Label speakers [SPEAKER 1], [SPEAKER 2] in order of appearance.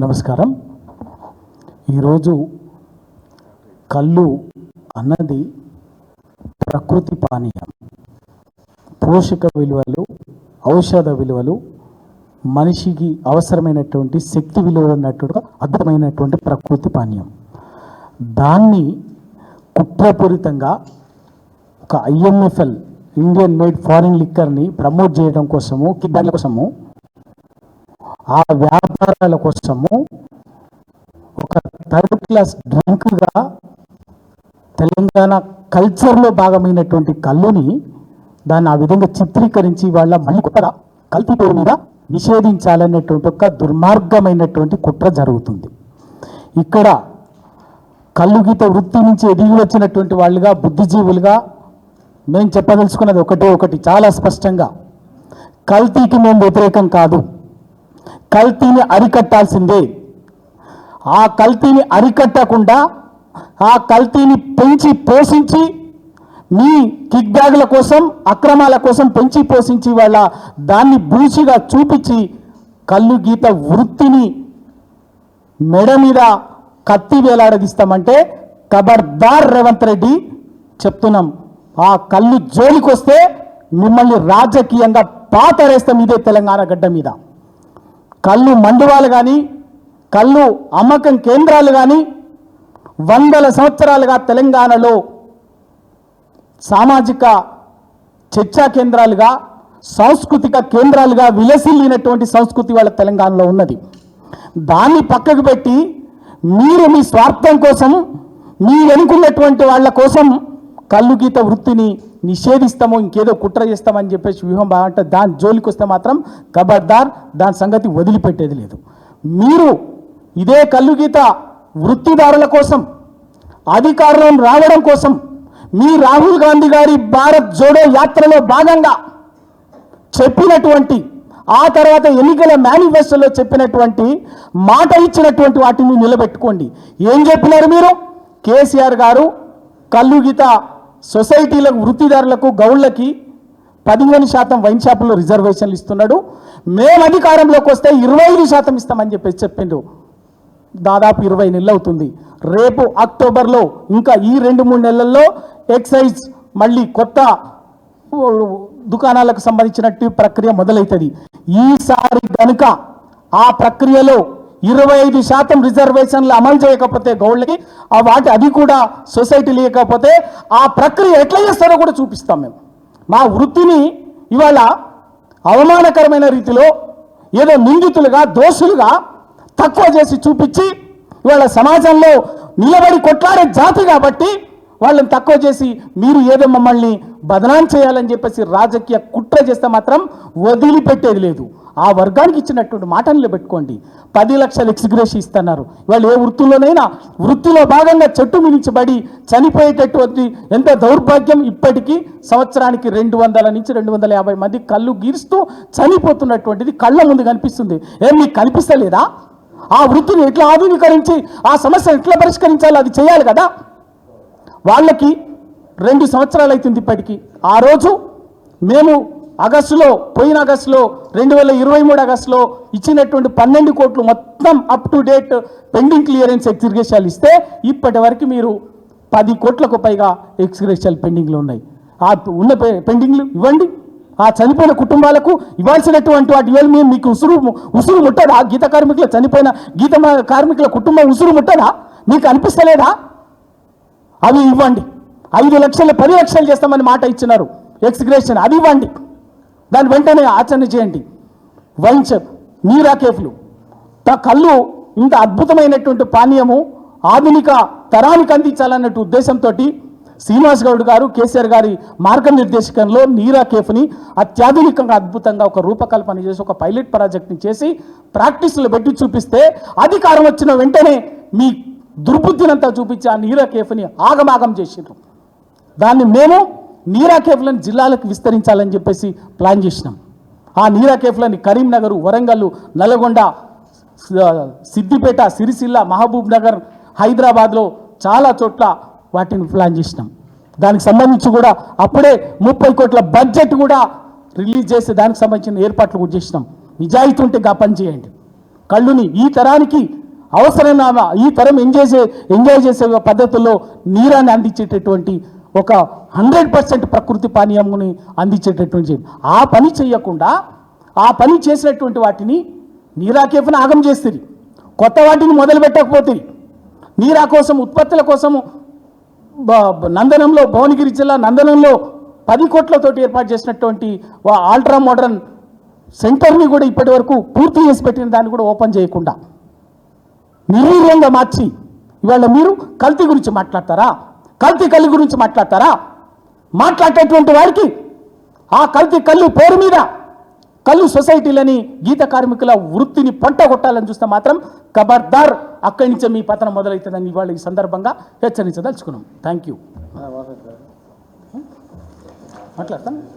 [SPEAKER 1] నమస్కారం. ఈరోజు కళ్ళు అన్నది ప్రకృతి పానీయం. పోషక విలువలు, ఔషధ విలువలు, మనిషికి అవసరమైనటువంటి శక్తి విలువలు ఉన్నట్టుగా అద్భుతమైనటువంటి ప్రకృతి పానీయం. దాన్ని కుట్రపూరితంగా ఒక IMFL ఇండియన్ మేడ్ ఫారిన్ లిక్కర్ని ప్రమోట్ చేయడం కోసము, కిడ్నాప్ల కోసము, ఆ వ్యాపారాల కోసము ఒక థర్డ్ క్లాస్ డ్రింక్గా తెలంగాణ కల్చర్లో భాగమైనటువంటి కళ్ళుని దాన్ని ఆ విధంగా చిత్రీకరించి వాళ్ళ మళ్ళీ కొత్తగా కల్తీ పేరు మీద నిషేధించాలనేటువంటి ఒక దుర్మార్గమైనటువంటి కుట్ర జరుగుతుంది. ఇక్కడ కళ్ళు గీత వృత్తి నుంచి ఎదిగి వచ్చినటువంటి వాళ్ళుగా, బుద్ధిజీవులుగా మేము చెప్పదలుచుకున్నది ఒకటి చాలా స్పష్టంగా, కల్తీకి మేము వ్యతిరేకం కాదు. కల్తీని అరికట్టాల్సిందే. ఆ కల్తీని అరికట్టకుండా ఆ కల్తీని పెంచి పోషించి మీ కిక్ బ్యాగుల కోసం, అక్రమాల కోసం పెంచి పోషించి వాళ్ళ దాన్ని బూచిగా చూపించి కళ్ళు గీత వృత్తిని మెడ మీద కత్తి వేలాడదీస్తామంటే ఖబర్దార్ రేవంత్ రెడ్డి చెప్తున్నాం. ఆ కళ్ళు జోలికొస్తే మిమ్మల్ని రాజకీయంగా పాతరేస్తాం ఇదే తెలంగాణ గడ్డ మీద. కళ్ళు మండువాలు కానీ, కళ్ళు అమ్మకం కేంద్రాలు కానీ వందల సంవత్సరాలుగా తెలంగాణలో సామాజిక చర్చా కేంద్రాలుగా, సాంస్కృతిక కేంద్రాలుగా విలసిల్లినటువంటి సంస్కృతి వాళ్ళ తెలంగాణలో ఉన్నది. దాన్ని పక్కకు పెట్టి మీరు మీ స్వార్థం కోసం, మీరు అనుకున్నటువంటి వాళ్ళ కోసం కళ్ళు గీత వృత్తిని నిషేధిస్తామో ఇంకేదో కుట్ర చేస్తామని చెప్పేసి వ్యూహం బాగుంటే దాని జోలికి వస్తే మాత్రం ఖబర్దార్, దాని సంగతి వదిలిపెట్టేది లేదు. మీరు ఇదే కళ్ళు గీత వృత్తిదారుల కోసం, అధికారం రావడం కోసం మీ రాహుల్ గాంధీ గారి భారత్ జోడో యాత్రలో భాగంగా చెప్పినటువంటి, ఆ తర్వాత ఎన్నికల మేనిఫెస్టోలో చెప్పినటువంటి మాట ఇచ్చినటువంటి వాటిని నిలబెట్టుకోండి. ఏం చెప్పినారు మీరు? కేసీఆర్ గారు కళ్ళు గీత సొసైటీలకు, వృత్తిదారులకు, గౌళ్ళకి 15% వైన్ షాపుల్లో రిజర్వేషన్లు ఇస్తున్నాడు. మేము అధికారంలోకి వస్తే 25% ఇస్తామని చెప్పేసి చెప్పిండు. దాదాపు 20 నెలలు అవుతుంది. రేపు అక్టోబర్లో ఇంకా ఈ 2-3 నెలల్లో ఎక్సైజ్ మళ్ళీ కొత్త దుకాణాలకు సంబంధించినట్టు ప్రక్రియ మొదలవుతుంది. ఈసారి కనుక ఆ ప్రక్రియలో 25% రిజర్వేషన్లు అమలు చేయకపోతే గౌళ్ళకి, అది కూడా సొసైటీ లేకపోతే ఆ ప్రక్రియ ఎట్లా చేస్తారో కూడా చూపిస్తాం. మేము మా వృత్తిని ఇవాళ అవమానకరమైన రీతిలో ఏదో నిందితులుగా, దోషులుగా తక్కువ చేసి చూపించి ఇవాళ సమాజంలో నిలబడి కొట్లాడే జాతి కాబట్టి వాళ్ళని తక్కువ చేసి మీరు ఏదో మమ్మల్ని బదనాం చేయాలని చెప్పేసి రాజకీయ కుట్ర చేస్తే మాత్రం వదిలిపెట్టేది లేదు. ఆ వర్గానికి ఇచ్చినటువంటి మాట నిలబెట్టుకోండి. 10 లక్షలు ఎక్స్గ్రేష్ ఇస్తున్నారు. వాళ్ళు ఏ వృత్తిలోనైనా వృత్తిలో భాగంగా చెట్టు మించబడి చనిపోయేటటువంటి ఎంత దౌర్భాగ్యం. ఇప్పటికీ సంవత్సరానికి 200 నుంచి 250 మంది కళ్ళు గీరుస్తూ చనిపోతున్నటువంటిది కళ్ళ ముందు కనిపిస్తుంది. ఏం మీకు కనిపిస్తలేదా? ఆ వృత్తిని ఎట్లా ఆధునీకరించి ఆ సమస్యను ఎట్లా పరిష్కరించాలో అది చేయాలి కదా. వాళ్ళకి 2 సంవత్సరాలు అవుతుంది ఇప్పటికీ. ఆ రోజు మేము పోయిన ఆగస్టులో 2023 ఆగస్టులో ఇచ్చినటువంటి 12 కోట్లు మొత్తం up to date pending clearance ఎక్స్గ్రేషన్లు ఇస్తే ఇప్పటి వరకు మీరు 10 కోట్లకు పైగా ఎక్స్గ్రేషన్లు పెండింగ్లో ఉన్నాయి. ఆ ఉన్న పెండింగ్లు ఇవ్వండి. ఆ చనిపోయిన కుటుంబాలకు ఇవ్వాల్సినటువంటి వాటి వేలు మీకు ఉసురు ముట్టదా? గీత కార్మికుల చనిపోయిన గీత కార్మికుల కుటుంబం ఉసురు ముట్టదా? మీకు అనిపిస్తలేదా? అవి ఇవ్వండి. 5 లక్షలు 10 లక్షలు చేస్తామని మాట ఇచ్చినారు ఎక్స్గ్రేషన్, అది ఇవ్వండి. దాన్ని వెంటనే ఆచరణ చేయండి. వైన్స్, నీరా కేఫ్లు, కళ్ళు ఇంత అద్భుతమైనటువంటి పానీయము ఆధునిక తరానికి అందించాలన్నట్టు ఉద్దేశంతో శ్రీనివాస్ గౌడ్ గారు, కేసీఆర్ గారి మార్గనిర్దేశకంలో నీరా కేఫ్ని అత్యాధునికంగా అద్భుతంగా ఒక రూపకల్పన చేసి ఒక పైలట్ ప్రాజెక్ట్ని చేసి ప్రాక్టీస్లో పెట్టి చూపిస్తే అధికారం వచ్చిన వెంటనే మీ దుర్బుద్ధినంతా చూపించి ఆ నీరా కేఫ్ని ఆగమాగం చేసిండ్రు. దాన్ని మేము నీరా కేఫ్లను జిల్లాలకు విస్తరించాలని చెప్పేసి ప్లాన్ చేసినాం. ఆ నీరా కేఫ్లని కరీంనగర్, వరంగల్, నల్గొండ, సిద్దిపేట, సిరిసిల్ల, మహబూబ్ నగర్, హైదరాబాద్లో చాలా చోట్ల వాటిని ప్లాన్ చేసినాం. దానికి సంబంధించి కూడా అప్పుడే 30 కోట్ల బడ్జెట్ కూడా రిలీజ్ చేసి దానికి సంబంధించిన ఏర్పాట్లు కూడా చేసినాం. నిజాయితీ ఉంటే గా పని చేయండి. కళ్ళుని ఈ తరానికి అవసరమైన ఈ తరం ఎంజాయ్ చేసే పద్ధతుల్లో నీరాన్ని అందించేటటువంటి ఒక 100% ప్రకృతి పానీయముని అందించేటటువంటి ఆ పని చేయకుండా ఆ పని చేసినటువంటి వాటిని నీరాకేఫ్ను ఆగం చేస్తుంది, కొత్త వాటిని మొదలు పెట్టకపోతుంది. నీరా కోసం ఉత్పత్తుల కోసము నందనంలో భువనగిరి జిల్లా నందనంలో 10 కోట్లతోటి ఏర్పాటు చేసినటువంటి అల్ట్రా మోడర్న్ సెంటర్ని కూడా ఇప్పటి వరకు పూర్తి చేసి పెట్టిన దాన్ని కూడా ఓపెన్ చేయకుండా నిర్వీర్యంగా మార్చి ఇవాళ మీరు కల్తీ గురించి మాట్లాడతారా? కల్తీ కళ్ళు గురించి మాట్లాడతారా? మాట్లాడేటువంటి వారికి ఆ కల్తీ కళ్ళు పేరు మీద కళ్ళు సొసైటీలని గీత కార్మికుల వృత్తిని పంట కొట్టాలని చూస్తే మాత్రం ఖబర్దార్, అక్కడి నుంచే మీ పతనం మొదలవుతుందని ఇవాళ ఈ సందర్భంగా హెచ్చరించదలుచుకున్నాం. Thank you. మాట్లాడతాను.